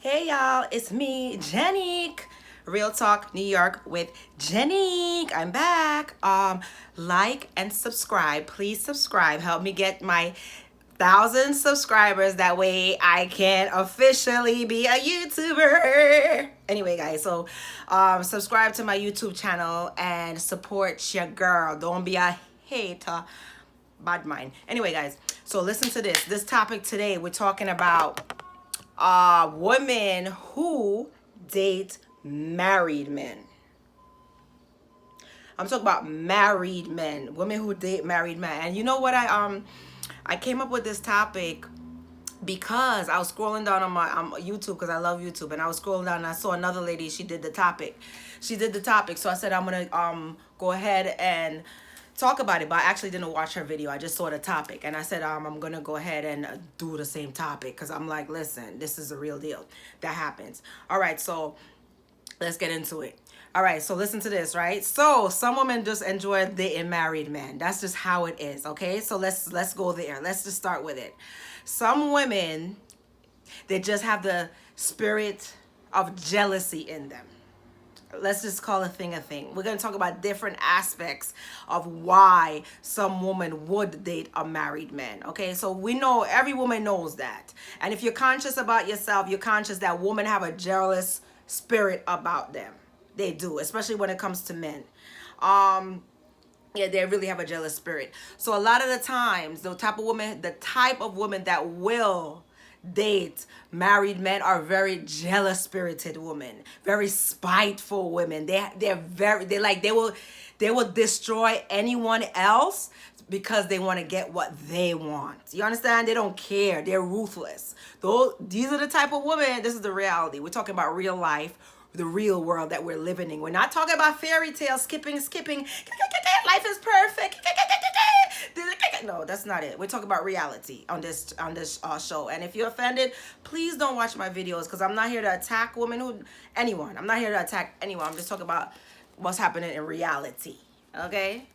Hey y'all, it's me, Jenique. Real Talk New York with Jenique. I'm back. Like and subscribe. Please subscribe. Help me get my 1,000 subscribers. That way I can officially be a YouTuber. Anyway, guys, so subscribe to my YouTube channel and support your girl. Don't be a hater. Bad mind. Anyway, guys, so listen to this. This topic today, we're talking about women who date married men. I'm talking about married men, women who date married men. And you know what? I came up with this topic because I was scrolling down on my YouTube, because I love YouTube, and I was scrolling down and I saw another lady. She did the topic. So I said I'm gonna go ahead and talk about it, but I actually didn't watch her video. I just saw the topic, and I said I'm gonna go ahead and do the same topic, because I'm like, listen, this is a real deal that happens. All right, so let's get into it. All right, so listen to this, right? So some women just enjoy dating married men. That's just how it is, okay? So let's go there. Let's just start with it. Some women, they just have the spirit of jealousy in them. Let's just call a thing a thing. We're going to talk about different aspects of why some woman would date a married man. Okay, so we know, every woman knows that. And if you're conscious about yourself, you're conscious that women have a jealous spirit about them. They do, especially when it comes to men. Yeah, they really have a jealous spirit. So a lot of the times, the type of woman that will date married men are very jealous spirited women, very spiteful women. They will destroy anyone else because they want to get what they want. You understand? They don't care. They're ruthless. These are the type of women. This is the reality. We're talking about real life, the real world that we're living in. We're not talking about fairy tales, skipping. Life is perfect. No, that's not it. We're talking about reality on this show. And if you're offended, please don't watch my videos, because I'm not here to attack anyone. I'm not here to attack anyone. I'm just talking about what's happening in reality. Okay?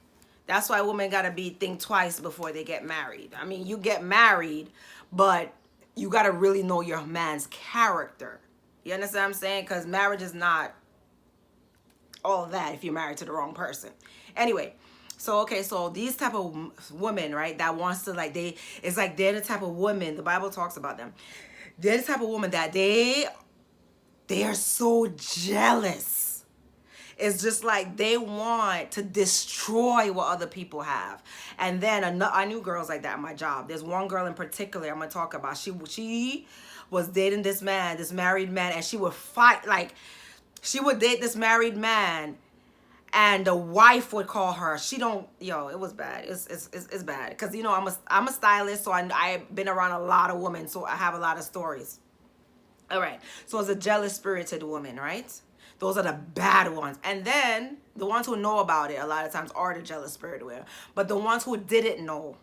That's why women gotta think twice before they get married. I mean, you get married, but you gotta really know your man's character. You understand what I'm saying? Because marriage is not all of that if you're married to the wrong person. Anyway, so okay, so these type of women, right, that wants to it's like they're the type of women, the Bible talks about them. They're the type of woman that they are so jealous. It's just like they want to destroy what other people have. And then I knew girls like that at my job. There's one girl in particular I'm gonna talk about. She was dating this married man, and she would fight. Like, she would date this married man, and the wife would call her. It was bad. It's bad, because I'm a stylist, so I've been around a lot of women, so I have a lot of stories. All right, so it's a jealous spirited woman, right? Those are the bad ones. And then the ones who know about it a lot of times are the jealous spirited women. But the ones who didn't know,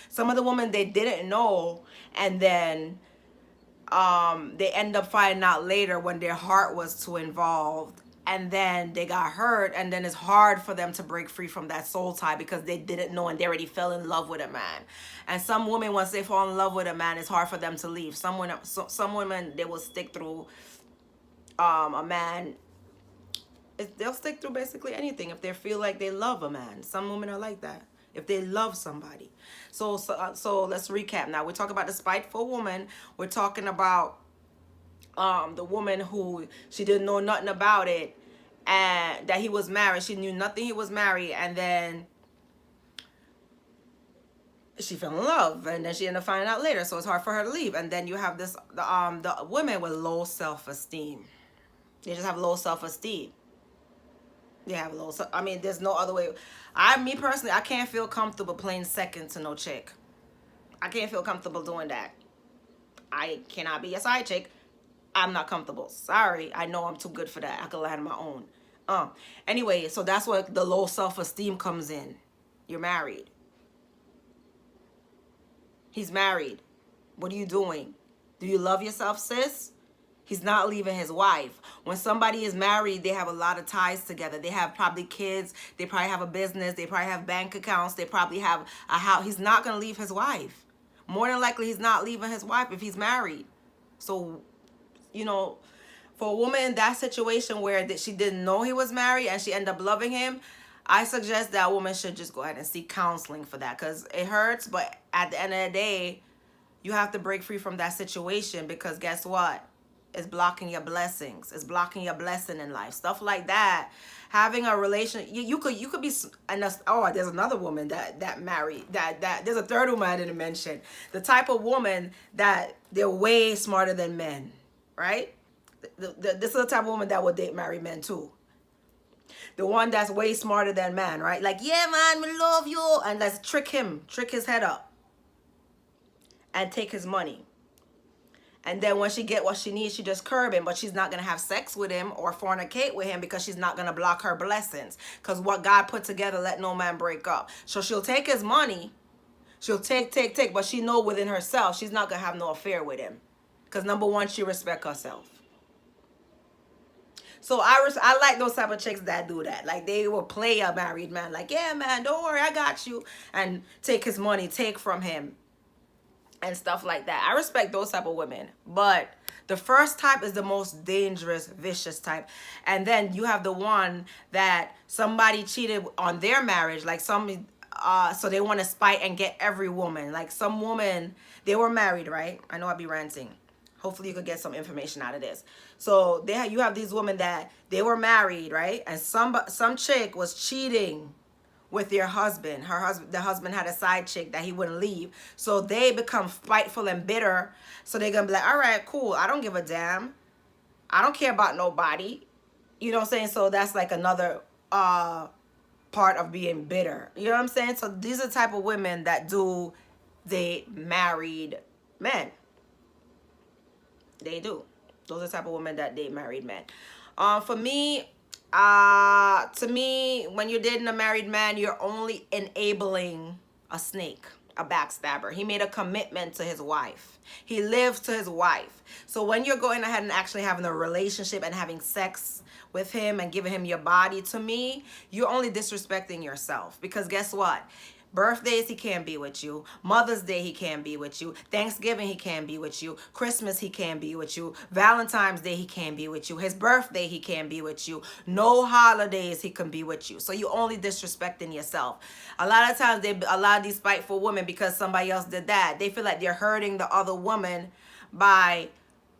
some of the women, they didn't know, and then they end up finding out later when their heart was too involved, and then they got hurt, and then it's hard for them to break free from that soul tie because they didn't know and they already fell in love with a man. And some women, once they fall in love with a man, it's hard for them to leave. Some women, they will stick through a man. They'll stick through basically anything if they feel like they love a man. Some women are like that, if they love somebody. So let's recap now. We're talking about the spiteful woman. We're talking about the woman who, she didn't know nothing about it, and that he was married. She knew nothing, he was married, and then she fell in love, and then she ended up finding out later, so it's hard for her to leave. And then you have the women with low self-esteem. They just have low self-esteem. They have low. I mean, there's no other way. Me personally, I can't feel comfortable playing second to no chick. I can't feel comfortable doing that. I cannot be a side chick. I'm not comfortable. Sorry. I know I'm too good for that. I can land my own. Anyway, so that's where the low self-esteem comes in. You're married. He's married. What are you doing? Do you love yourself, sis? He's not leaving his wife. When somebody is married, they have a lot of ties together. They have probably kids. They probably have a business. They probably have bank accounts. They probably have a house. He's not going to leave his wife. More than likely, he's not leaving his wife if he's married. So you know, for a woman in that situation where that she didn't know he was married and she ended up loving him, I suggest that woman should just go ahead and seek counseling for that, because it hurts. But at the end of the day, you have to break free from that situation, because guess what? It's blocking your blessings. It's blocking your blessing in life. Stuff like that. Having a relation, you could be, and oh, there's another woman that married that there's a third woman I didn't mention. The type of woman that they're way smarter than men, right? This is the type of woman that would date married men too. The one that's way smarter than man, right? Like, yeah, man, we love you, and let's trick him, trick his head up, and take his money. And then when she get what she needs, she just curb him. But she's not going to have sex with him or fornicate with him, because she's not going to block her blessings. Because what God put together, let no man break up. So she'll take his money. She'll take. But she know within herself, she's not going to have no affair with him. Because number one, she respect herself. So I like those type of chicks that do that. Like, they will play a married man. Like, yeah, man, don't worry, I got you. And take his money, take from him, and stuff like that. I respect those type of women. But the first type is the most dangerous, vicious type. And then you have the one that somebody cheated on their marriage. Like so they want to spite and get every woman. Like some woman, they were married, right? I know I'll be ranting. Hopefully you could get some information out of this. So you have these women that they were married, right? And some chick was cheating with their husband. The husband had a side chick that he wouldn't leave. So they become spiteful and bitter. So they're gonna be like, all right, cool, I don't give a damn. I don't care about nobody. You know what I'm saying? So that's like another part of being bitter. You know what I'm saying? So these are the type of women that do date married men. They do. Those are the type of women that date married men. For me, to me, when you're dating a married man, you're only enabling a snake, a backstabber. He made a commitment to his wife. He lives to his wife. So when you're going ahead and actually having a relationship and having sex with him and giving him your body, to me, you're only disrespecting yourself. Because guess what? Birthdays, he can't be with you. Mother's Day, he can't be with you. Thanksgiving, he can't be with you. Christmas, he can't be with you. Valentine's Day, he can't be with you. His birthday, he can't be with you. No holidays, he can be with you. So you only disrespecting yourself. A lot of times, a lot of these spiteful women, because somebody else did that, they feel like they're hurting the other woman by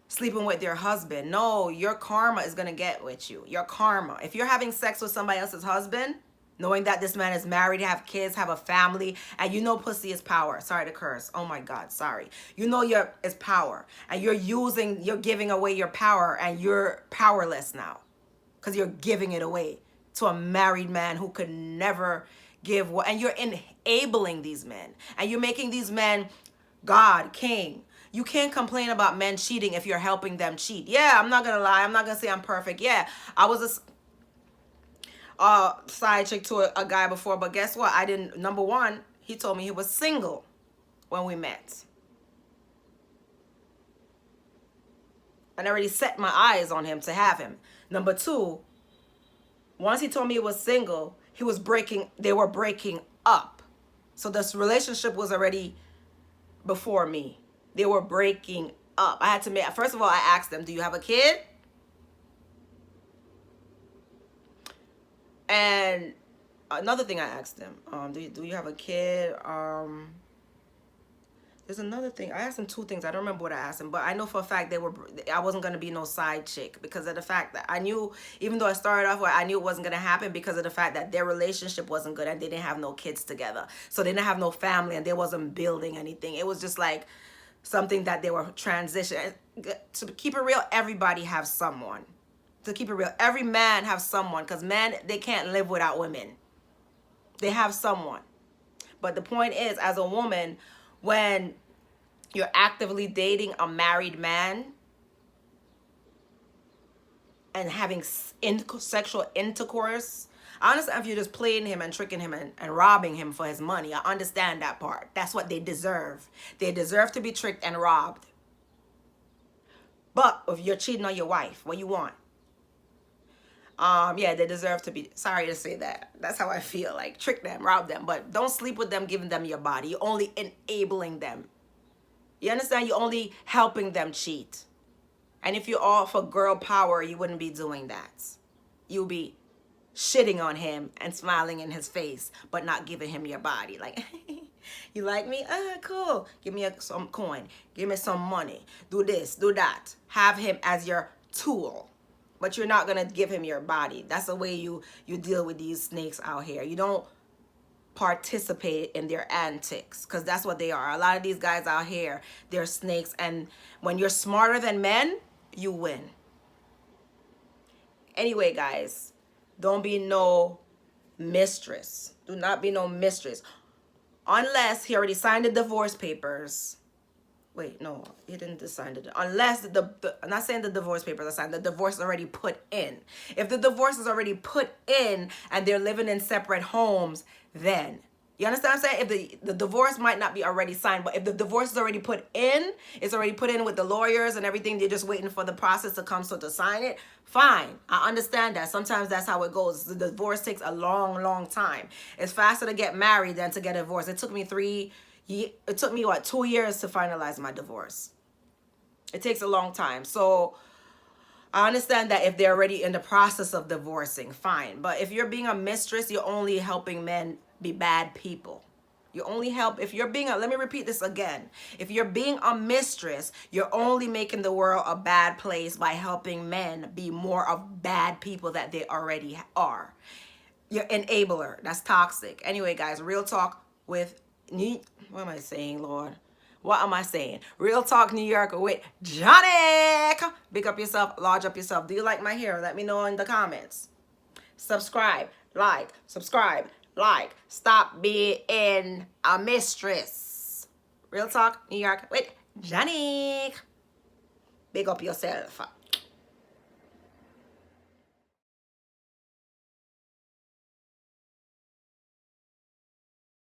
sleeping with their husband. No, your karma is going to get with you. Your karma. If you're having sex with somebody else's husband, knowing that this man is married, have kids, have a family, and you know pussy is power. Sorry to curse. Oh my God, sorry. You know it's power. And you're giving away your power, and you're powerless now. Because you're giving it away to a married man who could never give what, and you're enabling these men. And you're making these men God, king. You can't complain about men cheating if you're helping them cheat. Yeah, I'm not gonna lie. I'm not gonna say I'm perfect. Yeah, I was side chick to a guy before, but guess what? Number one, he told me he was single when we met. And I already set my eyes on him to have him. Number two, once he told me he was single, they were breaking up. So this relationship was already before me. They were breaking up. I had to first of all, I asked them, do you have a kid? And another thing I asked them, do you have a kid? There's another thing. I asked them two things. I don't remember what I asked them, but I know for a fact I wasn't going to be no side chick, because of the fact that I knew, even though I started off where I knew it wasn't going to happen, because of the fact that their relationship wasn't good and they didn't have no kids together. So they didn't have no family and they wasn't building anything. It was just like something that they were transitioning. To keep it real, everybody has someone. To keep it real, every man have someone, because men, they can't live without women. They have someone. But the point is, as a woman, when you're actively dating a married man and having sexual intercourse, I understand if you're just playing him and tricking him and robbing him for his money. I understand that part. That's what they deserve. They deserve to be tricked and robbed. But if you're cheating on your wife, what you want? Yeah, they deserve to be, sorry to say that. That's how I feel. Like, trick them, rob them, but don't sleep with them, giving them your body. You're only enabling them. You understand? You're only helping them cheat. And if you're all for girl power, you wouldn't be doing that. You'll be shitting on him and smiling in his face, but not giving him your body. Like, you like me? Cool. Give me some coin. Give me some money. Do this, do that. Have him as your tool. But you're not going to give him your body. That's the way you deal with these snakes out here. You don't participate in their antics, because that's what they are. A lot of these guys out here, they're snakes, and when you're smarter than men, you win. Anyway, guys, don't be no mistress. Do not be no mistress. Unless he already signed the divorce papers. Wait, no, he didn't sign it. Unless I'm not saying the divorce papers are signed, the divorce is already put in. If the divorce is already put in and they're living in separate homes, then, you understand what I'm saying? If the divorce might not be already signed, but if the divorce is already put in, it's already put in with the lawyers and everything, they're just waiting for the process to come so to sign it, fine. I understand that. Sometimes that's how it goes. The divorce takes a long, long time. It's faster to get married than to get a divorce. It took me 2 years to finalize my divorce. It takes a long time. So I understand that if they're already in the process of divorcing, fine. But if you're being a mistress, you're only helping men be bad people. You only help if you're being let me repeat this again. If you're being a mistress, you're only making the world a bad place by helping men be more of bad people that they already are. You're enabler. That's toxic. Anyway, guys, real talk with what am I saying, Lord? What am I saying? Real talk New York with Johnny. Big up yourself, large up yourself. Do you like my hair? Let me know in the comments. Subscribe, like, subscribe, like. Stop being a mistress. Real talk New York with Johnny. Big up yourself.